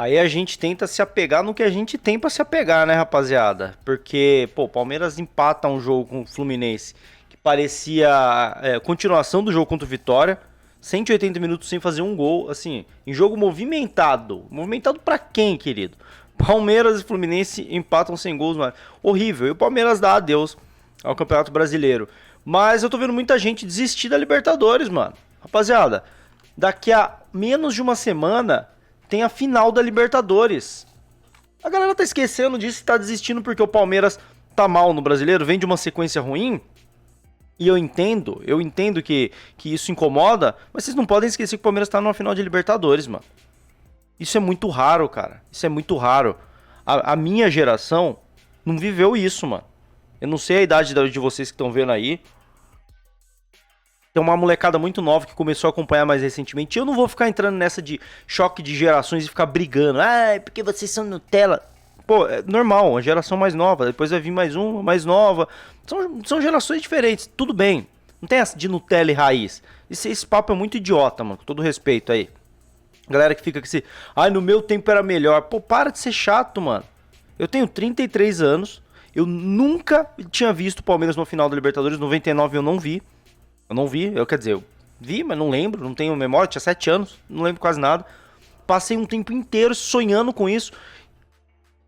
Aí a gente tenta se apegar no que a gente tem pra se apegar, né, rapaziada? Porque, pô, o Palmeiras empata um jogo com o Fluminense que parecia continuação do jogo contra o Vitória. 180 minutos sem fazer um gol, assim, em jogo movimentado. Movimentado pra quem, querido? Palmeiras e Fluminense empatam sem gols, mano. Horrível. E o Palmeiras dá adeus ao Campeonato Brasileiro. Mas eu tô vendo muita gente desistir da Libertadores, mano. Rapaziada, daqui a menos de uma semana tem a final da Libertadores. A galera tá esquecendo disso e tá desistindo porque o Palmeiras tá mal no Brasileiro, vem de uma sequência ruim. E eu entendo que isso incomoda, mas vocês não podem esquecer que o Palmeiras tá numa final de Libertadores, mano. Isso é muito raro, cara. Isso é muito raro. A minha geração não viveu isso, mano. Eu não sei a idade de vocês que estão vendo aí. Tem uma molecada muito nova que começou a acompanhar mais recentemente. Eu não vou ficar entrando nessa de choque de gerações e ficar brigando. Ah, é porque vocês são Nutella. Pô, é normal, uma geração mais nova. Depois vai vir mais uma, mais nova. São gerações diferentes, tudo bem. Não tem essa de Nutella e raiz. Esse papo é muito idiota, mano. Com todo respeito aí. Galera que fica com esse... Ai, no meu tempo era melhor. Pô, para de ser chato, mano. Eu tenho 33 anos. Eu nunca tinha visto o Palmeiras no final da Libertadores. 99 eu não vi. Eu não vi, quer dizer, eu vi, mas não lembro, não tenho memória, tinha 7 anos, não lembro quase nada. Passei um tempo inteiro sonhando com isso.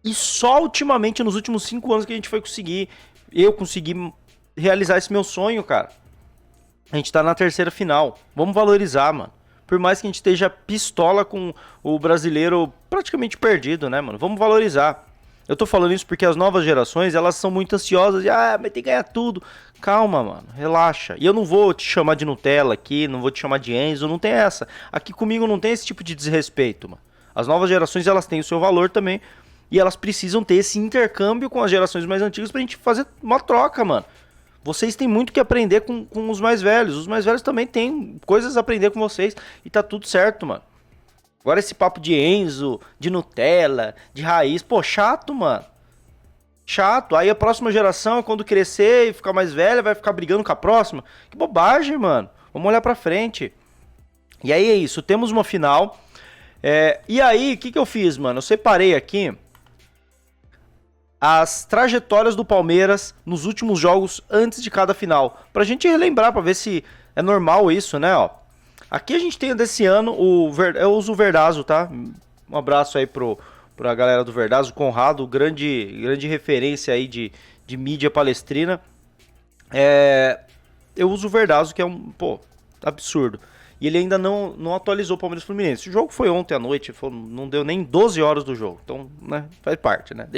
E só ultimamente, nos últimos 5 anos, que a gente foi conseguir, eu consegui realizar esse meu sonho, cara. A gente tá na terceira final. Vamos valorizar, mano. Por mais que a gente esteja pistola com o brasileiro praticamente perdido, né, mano? Vamos valorizar. Eu tô falando isso porque as novas gerações, elas são muito ansiosas. Mas tem que ganhar tudo. Calma, mano. Relaxa. E eu não vou te chamar de Nutella aqui, não vou te chamar de Enzo, não tem essa. Aqui comigo não tem esse tipo de desrespeito, mano. As novas gerações, elas têm o seu valor também. E elas precisam ter esse intercâmbio com as gerações mais antigas pra gente fazer uma troca, mano. Vocês têm muito que aprender com os mais velhos. Os mais velhos também têm coisas a aprender com vocês. E tá tudo certo, mano. Agora esse papo de Enzo, de Nutella, de raiz, pô, chato, mano. Chato. Aí a próxima geração, quando crescer e ficar mais velha, vai ficar brigando com a próxima. Que bobagem, mano. Vamos olhar pra frente. E aí é isso, temos uma final. E aí, o que eu fiz, mano? Eu separei aqui as trajetórias do Palmeiras nos últimos jogos antes de cada final. Pra gente relembrar, pra ver se é normal isso, né, ó. Aqui a gente tem desse ano, eu uso o Verdazo, tá? Um abraço aí pra galera do Verdazo, o Conrado, grande referência aí de mídia palestrina. Eu uso o Verdazo, que é absurdo. E ele ainda não atualizou o Palmeiras e Fluminense. O jogo foi ontem à noite, não deu nem 12 horas do jogo. Então, né, faz parte, né?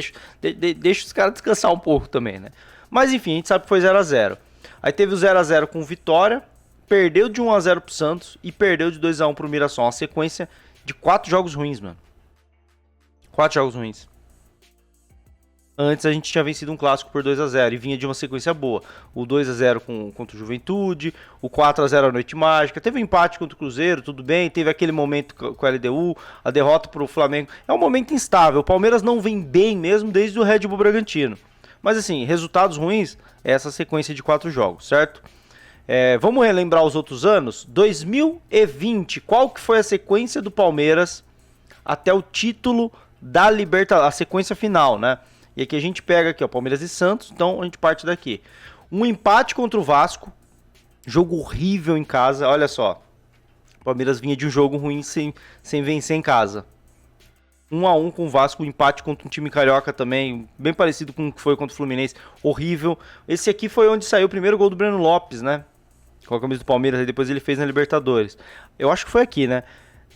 Deixa os caras descansar um pouco também, né? Mas enfim, a gente sabe que foi 0x0. Aí teve o 0x0 com Vitória, perdeu de 1x0 pro Santos e perdeu de 2x1 pro Mirassol. Uma sequência de 4 jogos ruins, mano. 4 jogos ruins. Antes a gente tinha vencido um clássico por 2x0 e vinha de uma sequência boa. O 2x0 contra o Juventude, o 4x0 à Noite Mágica. Teve um empate contra o Cruzeiro, tudo bem. Teve aquele momento com a LDU, a derrota pro Flamengo. É um momento instável. O Palmeiras não vem bem mesmo desde o Red Bull Bragantino. Mas assim, resultados ruins é essa sequência de 4 jogos, certo? Vamos relembrar os outros anos? 2020, qual que foi a sequência do Palmeiras até o título da Libertadores, a sequência final, né? E aqui a gente pega aqui, ó, Palmeiras e Santos, então a gente parte daqui. Um empate contra o Vasco, jogo horrível em casa, olha só. O Palmeiras vinha de um jogo ruim sem vencer em casa. 1x1 com o Vasco, um empate contra um time carioca também, bem parecido com o que foi contra o Fluminense, horrível. Esse aqui foi onde saiu o primeiro gol do Breno Lopes, né? Com a camisa do Palmeiras, e depois ele fez na Libertadores. Eu acho que foi aqui, né?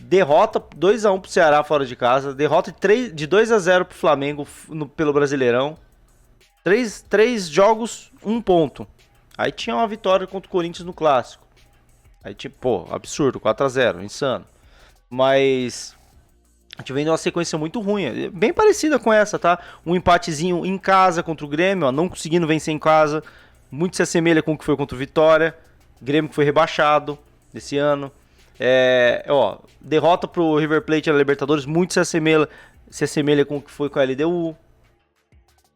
Derrota 2x1 pro Ceará fora de casa. Derrota de 2x0 pro Flamengo pelo Brasileirão. 3 jogos, 1 ponto. Aí tinha uma vitória contra o Corinthians no Clássico. Aí tipo, absurdo, 4x0, insano. Mas a gente vem de uma sequência muito ruim. Bem parecida com essa, tá? Um empatezinho em casa contra o Grêmio, ó, não conseguindo vencer em casa. Muito se assemelha com o que foi contra o Vitória. Grêmio que foi rebaixado desse ano. Derrota pro River Plate na Libertadores, muito se assemelha com o que foi com a LDU.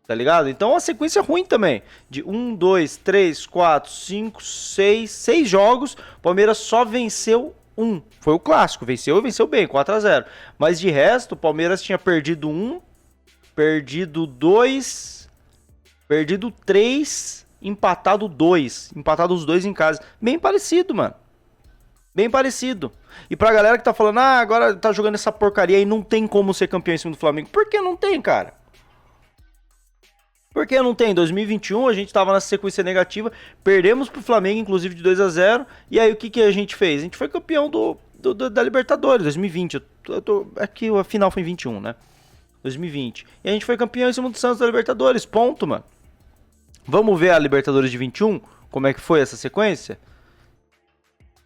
Tá ligado? Então é uma sequência ruim também. De 2, 3, 4, 5, 6 jogos. O Palmeiras só venceu um. Foi o clássico, venceu e venceu bem, 4-0. Mas de resto, o Palmeiras tinha perdido 1, perdido 2, perdido 3, empatado 2. Empatado os dois em casa. Bem parecido, mano. Bem parecido. E pra galera que tá falando, agora tá jogando essa porcaria e não tem como ser campeão em cima do Flamengo. Por que não tem, cara? Por que não tem? Em 2021 a gente tava nessa sequência negativa, perdemos pro Flamengo, inclusive de 2-0. E aí o que a gente fez? A gente foi campeão da Libertadores, 2020. Aqui a final foi em 21, né? 2020. E a gente foi campeão em cima do Santos da Libertadores, ponto, mano. Vamos ver a Libertadores de 21? Como é que foi essa sequência?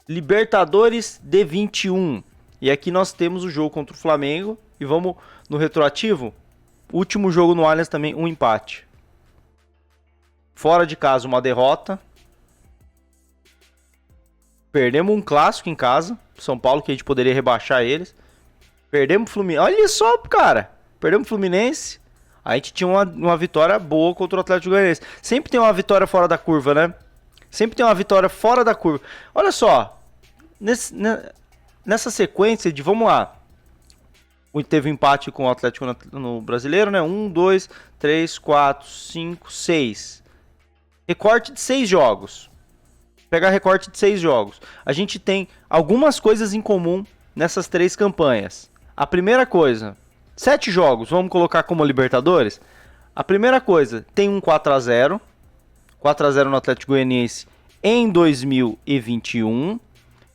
Libertadores de 21. E aqui nós temos o jogo contra o Flamengo. E vamos no retroativo. Último jogo no Allianz também, um empate. Fora de casa, uma derrota. Perdemos um clássico em casa. São Paulo, que a gente poderia rebaixar eles. Perdemos o Fluminense. Olha só, cara. Perdemos o Fluminense. A gente tinha uma vitória boa contra o Atlético Goianiense. Sempre tem uma vitória fora da curva, né? Sempre tem uma vitória fora da curva. Olha só. Nessa sequência de, vamos lá. Teve um empate com o Atlético no Brasileiro, né? 1, 2, 3, 4, 5, 6. Recorte de 6 jogos. Pegar recorte de 6 jogos. A gente tem algumas coisas em comum nessas 3 campanhas. A primeira coisa, 7 jogos, vamos colocar como Libertadores. A primeira coisa, tem um 4-0. 4-0 no Atlético Goianiense em 2021.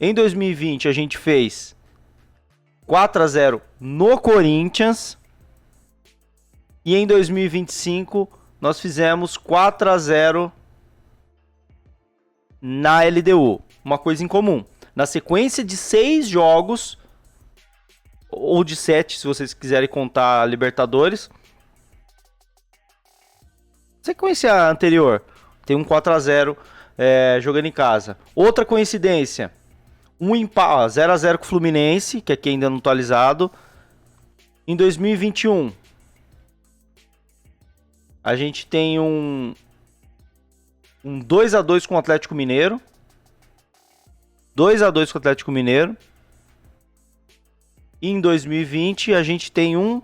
Em 2020 a gente fez 4-0 no Corinthians. E em 2025 nós fizemos 4-0 na LDU. Uma coisa em comum. Na sequência de 6 jogos, ou de 7, se vocês quiserem contar a Libertadores. Sequência anterior, tem um 4-0 jogando em casa. Outra coincidência, um empate, 0-0 com o Fluminense, que aqui ainda não atualizado. Em 2021, a gente tem um 2-2 com o Atlético Mineiro. 2-2 com o Atlético Mineiro. E em 2020 a gente tem um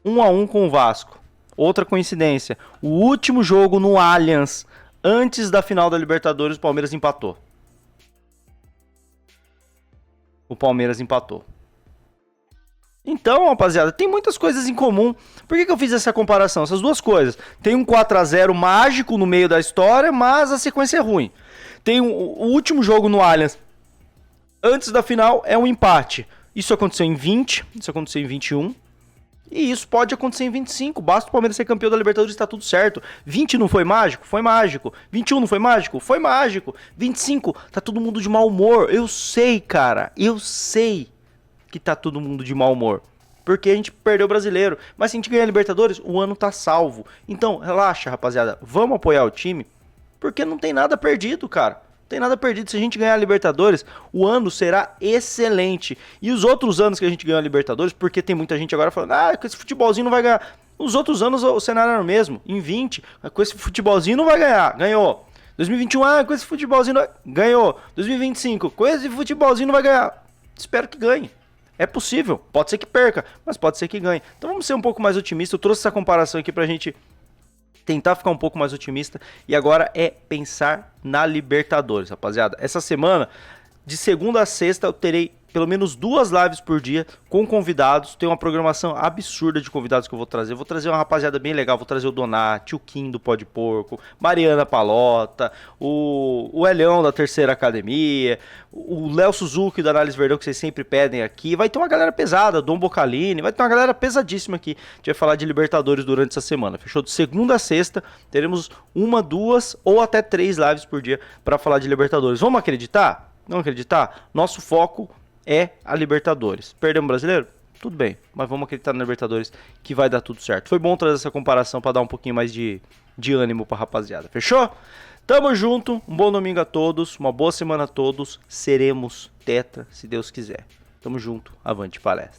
1-1 com o Vasco. Outra coincidência, o último jogo no Allianz antes da final da Libertadores, o Palmeiras empatou. O Palmeiras empatou. Então, rapaziada, tem muitas coisas em comum. Por que eu fiz essa comparação? Essas duas coisas. Tem um 4-0 mágico no meio da história, mas a sequência é ruim. Tem o último jogo no Allianz antes da final, é um empate. Isso aconteceu em 20, isso aconteceu em 21. E isso pode acontecer em 25. Basta o Palmeiras ser campeão da Libertadores e tá tudo certo. 20 não foi mágico? Foi mágico. 21 não foi mágico? Foi mágico. 25, tá todo mundo de mau humor. Eu sei, cara. Eu sei que tá todo mundo de mau humor. Porque a gente perdeu o Brasileiro. Mas se a gente ganhar a Libertadores, o ano tá salvo. Então, relaxa, rapaziada. Vamos apoiar o time. Porque não tem nada perdido, cara. Não tem nada perdido. Se a gente ganhar a Libertadores, o ano será excelente. E os outros anos que a gente ganhou a Libertadores, porque tem muita gente agora falando, com esse futebolzinho não vai ganhar. Os outros anos o cenário era o mesmo. Em 20, com esse futebolzinho não vai ganhar. Ganhou. 2021, com esse futebolzinho não... ganhou. 2025, com esse futebolzinho não vai ganhar. Espero que ganhe. É possível. Pode ser que perca, mas pode ser que ganhe. Então vamos ser um pouco mais otimistas. Eu trouxe essa comparação aqui pra gente tentar ficar um pouco mais otimista. E agora é pensar na Libertadores, rapaziada. Essa semana, de segunda a sexta, eu terei pelo menos 2 lives por dia com convidados. Tem uma programação absurda de convidados que eu vou trazer. Vou trazer uma rapaziada bem legal. Vou trazer o Donati, o Kim do Pó de Porco, Mariana Palota, o Elhão da Terceira Academia, o Léo Suzuki da Análise Verdão, que vocês sempre pedem aqui. Vai ter uma galera pesada, Dom Bocalini, vai ter uma galera pesadíssima aqui. A gente vai falar de Libertadores durante essa semana. Fechou? De segunda a sexta, teremos 1, 2 ou até 3 lives por dia para falar de Libertadores. Vamos acreditar? Não acreditar? Nosso foco é a Libertadores. Perdemos o Brasileiro? Tudo bem, mas vamos acreditar na Libertadores que vai dar tudo certo. Foi bom trazer essa comparação para dar um pouquinho mais de ânimo pra rapaziada. Fechou? Tamo junto, um bom domingo a todos, uma boa semana a todos. Seremos tetra, se Deus quiser. Tamo junto, avante palestra.